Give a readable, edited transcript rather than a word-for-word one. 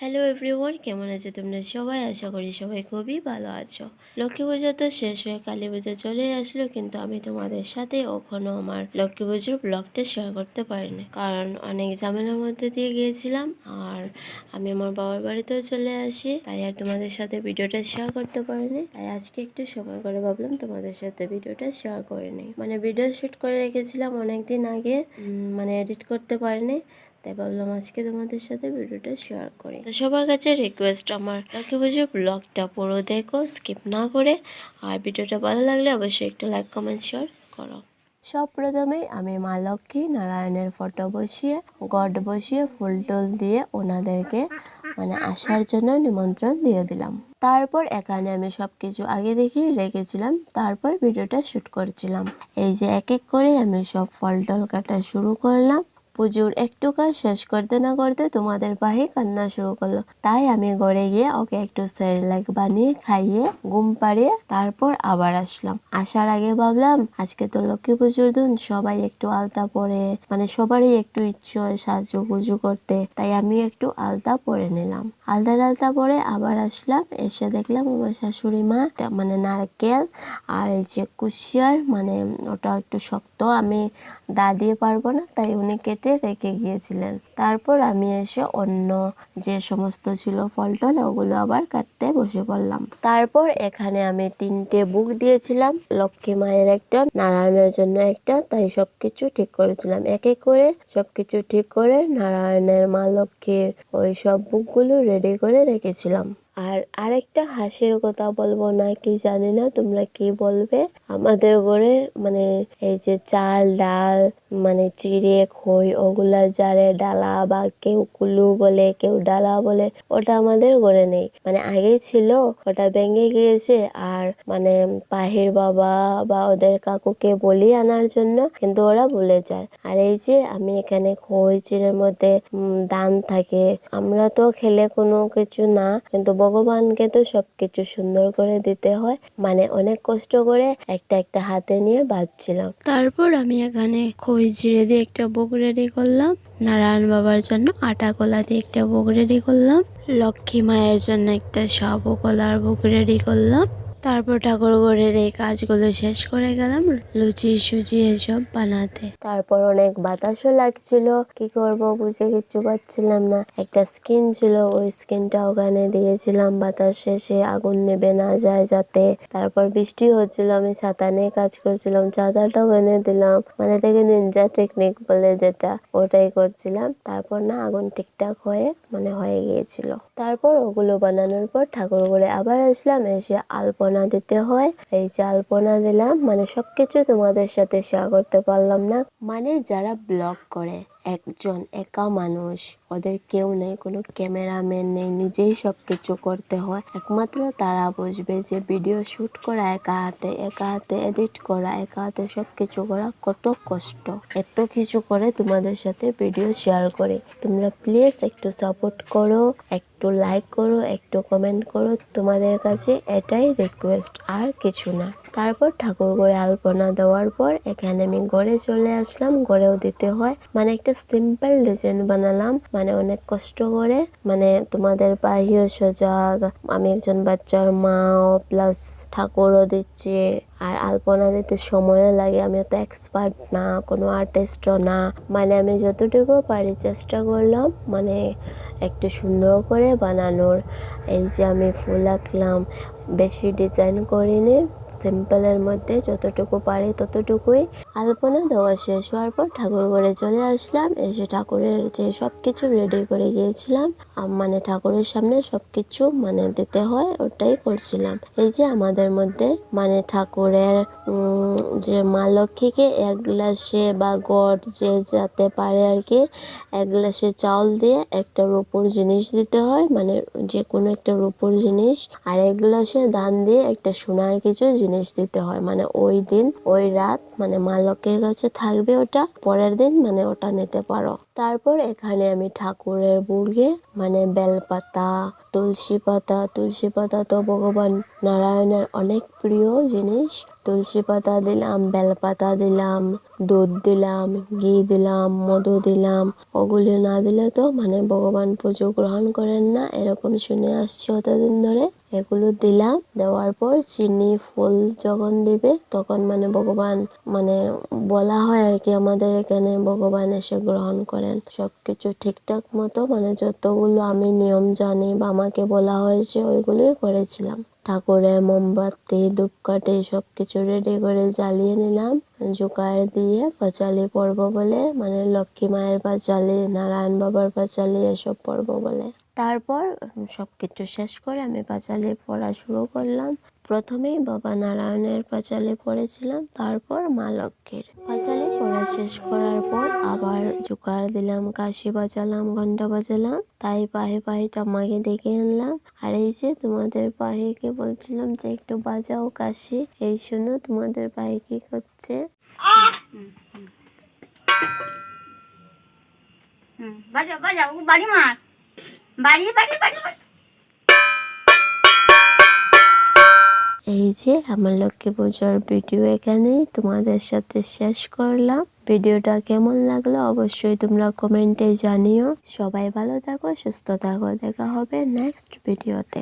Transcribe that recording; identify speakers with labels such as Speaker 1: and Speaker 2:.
Speaker 1: Hello everyone, কেমন আছো তোমরা সবাই? আশা করি সবাই খুবই ভালো আছো। লক্ষ্মী পুজো তো শেষ হয়ে কালী পুজো চলে আসলো, কিন্তু আমি তোমাদের সাথে এখনো আমার লক্ষ্মী পুজোর ব্লগটা শেয়ার করতে পারিনি, কারণ অনেক ঝামেলার মধ্যে দিয়ে গিয়েছিলাম। আর আমি আমার বাবার বাড়িতেও চলে আসি, তাই আর তোমাদের সাথে ভিডিওটা শেয়ার করতে পারিনি। তাই আজকে একটু সময় করে ভাবলাম তোমাদের সাথে ভিডিওটা শেয়ার করে নিই। ভিডিও শ্যুট করে রেখেছিলাম অনেকদিন আগে, এডিট করতে পারিনি, তাই ভাবলাম আজকে তোমাদের সাথে ভিডিওটা শেয়ার করি। তো সবার কাছে রিকোয়েস্ট, আমার লক্ষ্মী পুজোর ব্লগটা পুরো দেখো, স্কিপ না করে। আর ভিডিওটা ভালো লাগলে অবশ্যই একটু লাইক কমেন্ট শেয়ার করো। সব প্রথমেই আমি মা লক্ষ্মী নারায়ণের ফটো বসিয়ে, গড বসিয়ে, ফুল টুল দিয়ে ওনাদেরকে আসার জন্য নিমন্ত্রণ দিয়ে দিলাম। তারপর এখানে আমি সবকিছু আগে দেখেই রেখেছিলাম, তারপর ভিডিওটা শুট করছিলাম। এই যে এক এক করে আমি সব ফল টল কাটা শুরু করলাম। পুজোর একটু কাজ শেষ করতে না করতে তোমাদের ভাই কান্না শুরু করলো, তাই আমি ঘরে গিয়ে ওকে একটু সেরেলাক বানিয়ে খাইয়ে ঘুম পাড়িয়ে তারপর আবার আসলাম। আসার আগে ভাবলাম আজকে তো লক্ষ্মী পুজোর দিন, সবাই একটু আলতা পরে, সবারই একটু ইচ্ছে হয় সাজুগুজু করতে, তাই আমি একটু আলতা পরে নিলাম। আলতা পরে আবার আসলাম, এসে দেখলাম আমার শাশুড়ি মা নারকেল আর এই যে কুশিয়ার, ওটা একটু শক্ত, আমি দা দিয়ে পারবো না, তাই উনি কেটে রেখে গিয়েছিলেন। তারপর আমি এসে অন্য যে সমস্ত ছিল ফল টল, ওগুলো আবার কাটতে বসে পড়লাম। তারপর এখানে আমি 3টে বুক দিয়েছিলাম, লক্ষ্মী মায়ের একটা, নারায়ণের জন্য একটা, তাই সবকিছু ঠিক করেছিলাম। এক এক করে সবকিছু ঠিক করে নারায়ণের, মা লক্ষ্মীর ওই সব বুকগুলো রেডি করে রেখেছিলাম। আর আরেকটা হাসির কথা বলবো না কি জানি না, তোমরা কি বলবে। আমাদের ঘরে এই যে চাল ডাল চিড়ে খই, ওগুলা জারে ডালা, বা কেউ কুলু বলে, কেউ ডালা বলে, ওটা আমাদের ঘরে নেই। আগেই ছিল, ওটা ভেঙে গিয়েছে। আর পাহির বাবা বা ওদের কাকুকে বলি আনার জন্য, কিন্তু ওরা ভুলে যায়। আর এই যে আমি এখানে খই চিড়ের মধ্যে দান থাকে, আমরা তো খেলে কোনো কিছু না, কিন্তু ভগবানকে তো সবকিছু সুন্দর করে দিতে হয়। অনেক কষ্ট করে একটা একটা হাতে নিয়ে বাঁধছিলাম। তারপর আমি এখানে খই চিড়ে দিয়ে একটা ভোগ রেডি করলাম, নারায়ণ বাবার জন্য আটা কলা দিয়ে একটা ভোগ রেডি করলাম, লক্ষ্মী মায়ের জন্য একটা সাবু কলার ভোগ রেডি করলাম। তারপর ঠাকুর ঘরের এই কাজগুলো শেষ করে গেলাম লুচি সুজি এসব বানাতে। তারপর অনেক বাতাসও লাগছিল, কি করব বুঝে কিচ্ছু পাচ্ছিলাম না। একটা স্কিন ছিল, ওই স্কিনটা ওখানে দিয়েছিলাম, বাতাস শেষে আগুন নেবে না যায় যাতে। তারপর বৃষ্টি হচ্ছিল, আমি ছাতা নিয়ে কাজ করছিলাম, ছাতাটাও এনে দিলাম, এটাকে নিনজা টেকনিক বলে যেটা, ওটাই করছিলাম। তারপর আগুন ঠিকঠাক হয়ে হয়ে গিয়েছিল। তারপর ওগুলো বানানোর পর ঠাকুর ঘরে আবার আসলাম, এসে আলপনা দিতে হয়। এই যে আলপনা দিলাম, সবকিছু তোমাদের সাথে শেয়ার করতে পারলাম না। যারা ব্লগ করে, একজন একা মানুষ, ওদের কেউ নেই, কোনো ক্যামেরাম্যান নেই, নিজেই সবকিছু করতে হয়। একমাত্র তারা বুঝবে যে ভিডিও শুট করা একা হাতে এডিট করা, একা হাতে সবকিছু করা কত কষ্ট। এত কিছু করে তোমাদের সাথে ভিডিও শেয়ার করে। তোমরা প্লিজ একটু সাপোর্ট করো, একটু লাইক করো, একটু কমেন্ট করো, তোমাদের কাছে এটাই রিকোয়েস্ট, আর কিছু না। তারপর ঠাকুর ঘরে আলপনা দেওয়ার পর এখানে আমি ঘরে চলে আসলাম। ঘরেও দিতে হয়, একটা সিম্পল ডিজাইন বানালাম, অনেক কষ্ট করে, তোমাদের বাহিও সজাগ, আমি একজন বাচ্চার মাও, প্লাস ঠাকুরও দিচ্ছি। আর আলপনা দিতে সময়ও লাগে, আমি তো এক্সপার্ট না, কোনো আর্টিস্টও না, আমি যতটুকু পারি চেষ্টা করলাম একটু সুন্দর করে বানানোর। এই যে আমি ফুল আঁকলাম, বেশি ডিজাইন করিনি, সিম্পলের মধ্যে যতটুকু পারি ততটুকুই। আলপনা দেওয়া শেষ হওয়ার পর ঠাকুর ঘরে চলে আসলাম, এসে ঠাকুরের যে সবকিছু রেডি করে গিয়েছিলাম, ঠাকুরের সামনে সবকিছু দিতে হয়, ওটাই করছিলাম। এই যে আমাদের মধ্যে ঠাকুরের যে মা লক্ষ্মীকে এক গ্লাসে বা গড় যে যাতে পারে আর কি, এক গ্লাসে চাউল দিয়ে একটা রূপোর জিনিস দিতে হয়, যে কোনো একটা রূপোর জিনিস, আর এক গ্লাসে ধান দিয়ে একটা সোনার কিছু জিনিস দিতে হয়। ওই দিন ওই রাত মা লক্ষ্মীর কাছে থাকবে, ওটা পরের দিন ওটা নিতে পারো। তারপর এখানে আমি ঠাকুরের বুকে বেলপাতা, তুলসী পাতা তো ভগবান নারায়ণের অনেক প্রিয় জিনিস। তুলসী পাতা দিলাম, বেলপাতা দিলাম, দুধ দিলাম, ঘি দিলাম, মধু দিলাম। ওগুলি না দিলে তো মানে ভগবান পুজো গ্রহণ করেন না, এরকম শুনে আসছি অতদিন ধরে। এগুলো দিলাম, দেওয়ার পর চিনি ফুল যখন দিবে তখন মানে ভগবান মানে বলা হয় আর কি, আমাদের এখানে ভগবান এসে গ্রহণ করেন। সবকিছু ঠিকঠাক মতো মানে যতগুলো আমি নিয়ম জানি বা আমাকে বলা হয়েছে ওইগুলোই করেছিলাম। ঠাকুরের মোমবাতি ধূপকাঠি সবকিছু রেডি করে জ্বালিয়ে নিলাম। জোগাড় দিয়ে পাঁচালি পর্ব বলে, মানে লক্ষ্মী মায়ের পাঁচালি, নারায়ণ বাবার পাঁচালি এসব পর্ব বলে। তারপর সবকিছু শেষ করে আমি পাঁচালি পড়া শুরু করলাম। প্রথমেই বাবা নারায়ণের পাঁচালি পড়েছিলাম, তারপর মা লক্ষ্মীর। পাঁচালি পড়া শেষ করার পর আবার জোগাড় দিলাম, কাশি বাজালাম, ঘন্টা বাজালাম। তাই পাহে পাহে ঠাম্মাকে ডেকে আনলাম। আর এই যে তোমাদের পাহিকে বলছিলাম যে একটু বাজাও কাশি। এই শোনো তোমাদের পাহি কি করছে।
Speaker 2: বাজাও বাজাও, বাড়ি মার, বাড়ি বাড়ি বাড়ি বাড়ি।
Speaker 1: এই যে আমার লক্ষ্মী পুজোর ভিডিও এখানেই তোমাদের সাথে শেষ করলাম। ভিডিওটা কেমন লাগলো অবশ্যই তোমরা কমেন্টে জানিও। সবাই ভালো থাকো, সুস্থ থাকো, দেখা হবে নেক্সট ভিডিওতে।